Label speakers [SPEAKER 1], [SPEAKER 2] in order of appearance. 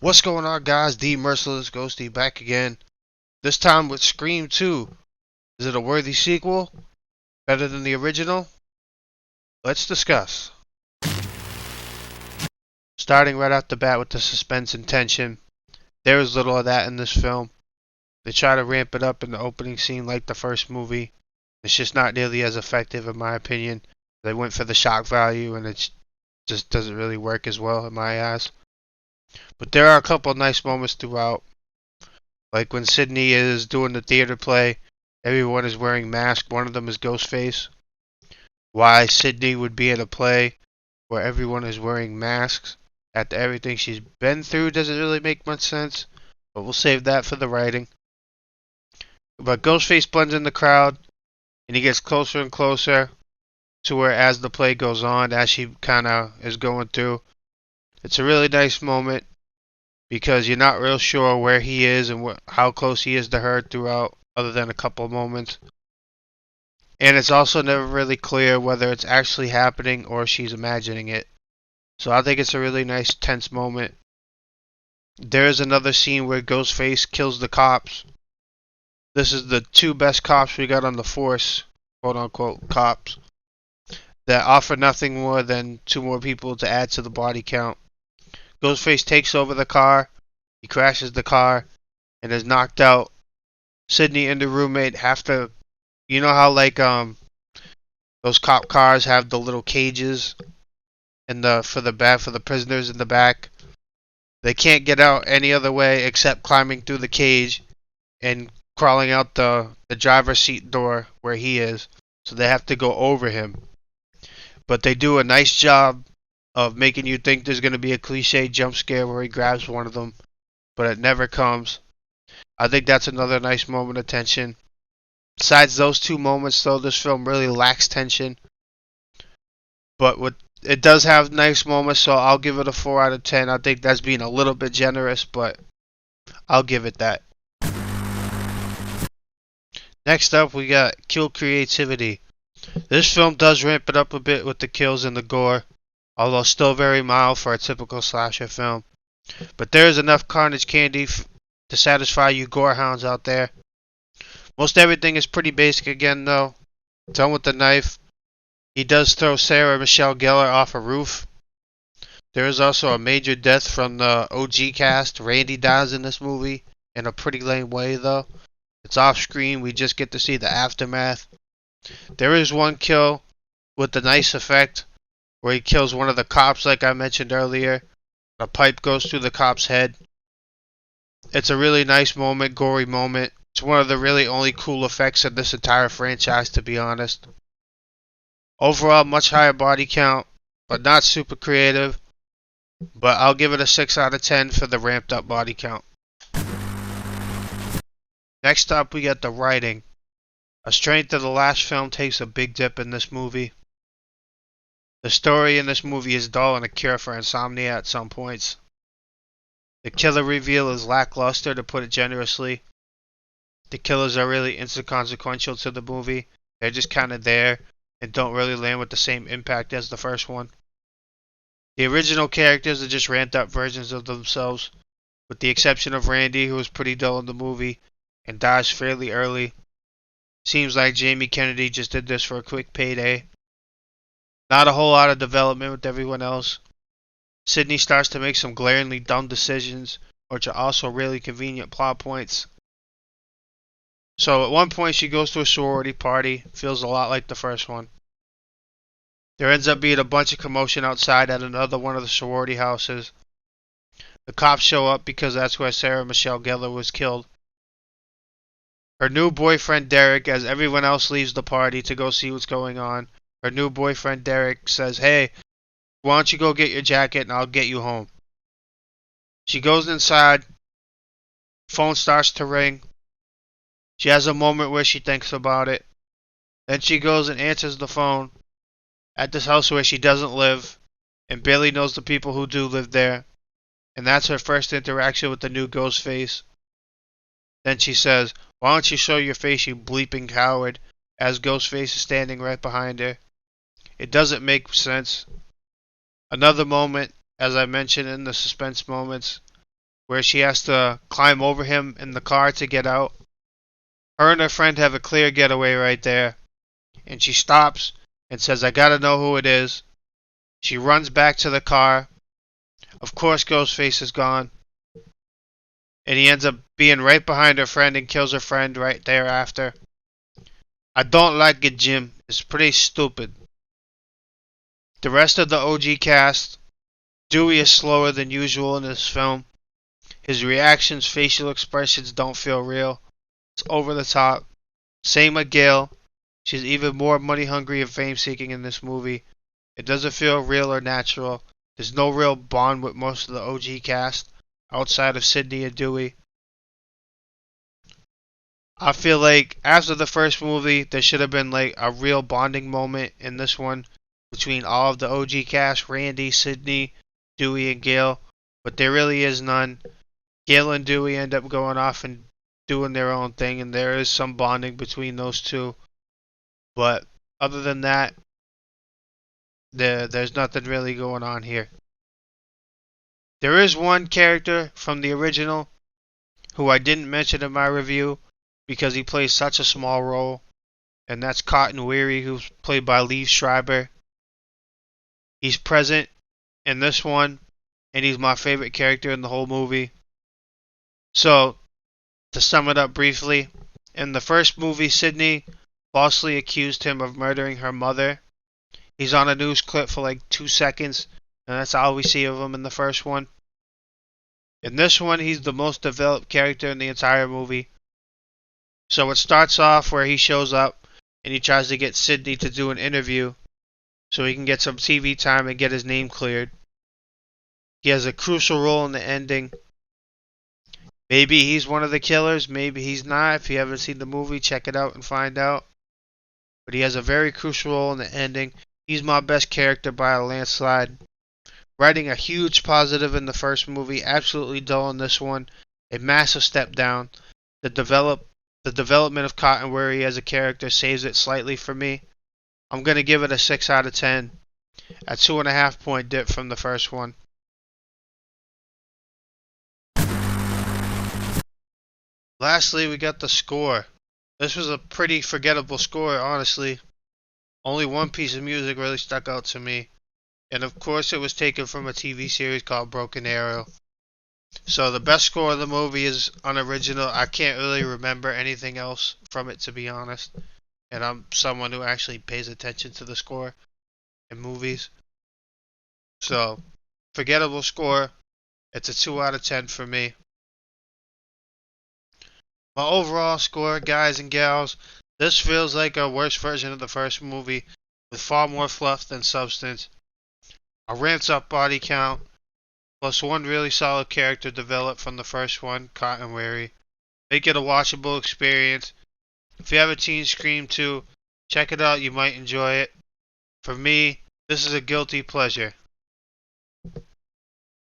[SPEAKER 1] What's going on, guys? The Merciless Ghostie back again. This time with Scream 2. Is it a worthy sequel? Better than the original? Let's discuss. Starting right off the bat with the suspense and tension. There is little of that in this film. They try to ramp it up in the opening scene like the first movie. It's just not nearly as effective in my opinion. They went for the shock value and it just doesn't really work as well in my eyes. But there are a couple nice moments throughout. Like when Sydney is doing the theater play, everyone is wearing masks. One of them is Ghostface. Why Sydney would be in a play where everyone is wearing masks after everything she's been through doesn't really make much sense. But we'll save that for the writing. But Ghostface blends in the crowd, and he gets closer and closer to where as the play goes on, as she kind of is going through. It's a really nice moment because you're not real sure where he is and how close he is to her throughout, other than a couple of moments. And it's also never really clear whether it's actually happening or she's imagining it. So I think it's a really nice tense moment. There is another scene where Ghostface kills the cops. This is the two best cops we got on the force, quote unquote cops, that offer nothing more than two more people to add to the body count. Ghostface takes over the car, he crashes the car, and is knocked out. Sydney and the roommate have to, you know how like those cop cars have the little cages in for the prisoners in the back. They can't get out any other way except climbing through the cage and crawling out the driver's seat door where he is. So they have to go over him. But they do a nice job of making you think there's going to be a cliche jump scare where he grabs one of them, but it never comes. I think that's another nice moment of tension. Besides those two moments, though, this film really lacks tension. But it does have nice moments, so I'll give it a 4 out of 10. I think that's being a little bit generous, but I'll give it that. Next up, we got kill creativity. This film does ramp it up a bit with the kills and the gore, although still very mild for a typical slasher film. But there is enough carnage candy to satisfy you gorehounds out there. Most everything is pretty basic again though. Done with the knife. He does throw Sarah Michelle Gellar off a roof. There is also a major death from the OG cast. Randy dies in this movie in a pretty lame way though. It's off screen, we just get to see the aftermath. There is one kill with the nice effect where he kills one of the cops like I mentioned earlier. A pipe goes through the cop's head. It's a really nice moment, gory moment. It's one of the really only cool effects in this entire franchise, to be honest. Overall, much higher body count, but not super creative. But I'll give it a 6 out of 10 for the ramped up body count. Next up, we got the writing. A strength of the last film takes a big dip in this movie. The story in this movie is dull and a cure for insomnia at some points. The killer reveal is lackluster, to put it generously. The killers are really inconsequential to the movie. They're just kind of there and don't really land with the same impact as the first one. The original characters are just ramped up versions of themselves, with the exception of Randy, who was pretty dull in the movie and dies fairly early. Seems like Jamie Kennedy just did this for a quick payday. Not a whole lot of development with everyone else. Sydney starts to make some glaringly dumb decisions, which are also really convenient plot points. So at one point she goes to a sorority party, feels a lot like the first one. There ends up being a bunch of commotion outside at another one of the sorority houses. The cops show up because that's where Sarah Michelle Gellar was killed. Her new boyfriend Derek, as everyone else leaves the party to go see what's going on, her new boyfriend Derek says, "Hey, why don't you go get your jacket and I'll get you home." She goes inside. Phone starts to ring. She has a moment where she thinks about it. Then she goes and answers the phone at this house where she doesn't live and barely knows the people who do live there. And that's her first interaction with the new Ghostface. Then she says, "Why don't you show your face, you bleeping coward," as Ghostface is standing right behind her. It doesn't make sense. Another moment, as I mentioned in the suspense moments, where she has to climb over him in the car to get out. Her and her friend have a clear getaway right there, and she stops and says, "I gotta know who it is." She runs back to the car. Of course, Ghostface is gone, and he ends up being right behind her friend and kills her friend right thereafter. I don't like it, Jim. It's pretty stupid. The rest of the OG cast, Dewey is slower than usual in this film. His reactions, facial expressions don't feel real. It's over the top. Same with Gail. She's even more money hungry and fame seeking in this movie. It doesn't feel real or natural. There's no real bond with most of the OG cast outside of Sidney and Dewey. I feel like after the first movie, there should have been like a real bonding moment in this one between all of the OG cast, Randy, Sidney, Dewey, and Gail. But there really is none. Gail and Dewey end up going off and doing their own thing, and there is some bonding between those two. But other than that, there's nothing really going on here. There is one character from the original who I didn't mention in my review because he plays such a small role, and that's Cotton Weary, who's played by Liev Schreiber. He's present in this one, and he's my favorite character in the whole movie. So, to sum it up briefly, in the first movie, Sidney falsely accused him of murdering her mother. He's on a news clip for like 2 seconds, and that's all we see of him in the first one. In this one, he's the most developed character in the entire movie. So it starts off where he shows up and he tries to get Sidney to do an interview so he can get some TV time and get his name cleared. He has a crucial role in the ending. Maybe he's one of the killers, maybe he's not. If you haven't seen the movie, check it out and find out. But he has a very crucial role in the ending. He's my best character by a landslide. Writing a huge positive in the first movie, absolutely dull in this one. A massive step down. The development of Cotton Weary as a character saves it slightly for me. I'm going to give it a 6 out of 10. A 2.5 point dip from the first one. Lastly, we got the score. This was a pretty forgettable score, honestly. Only one piece of music really stuck out to me. And of course it was taken from a TV series called Broken Arrow. So the best score of the movie is unoriginal. I can't really remember anything else from it, to be honest. And I'm someone who actually pays attention to the score in movies. So, forgettable score. It's a 2 out of 10 for me. My overall score, guys and gals, this feels like a worse version of the first movie with far more fluff than substance. A ramped up body count, plus one really solid character developed from the first one, Cotton Weary. Make it a watchable experience. If you haven't seen Scream 2, check it out, you might enjoy it. For me, this is a guilty pleasure.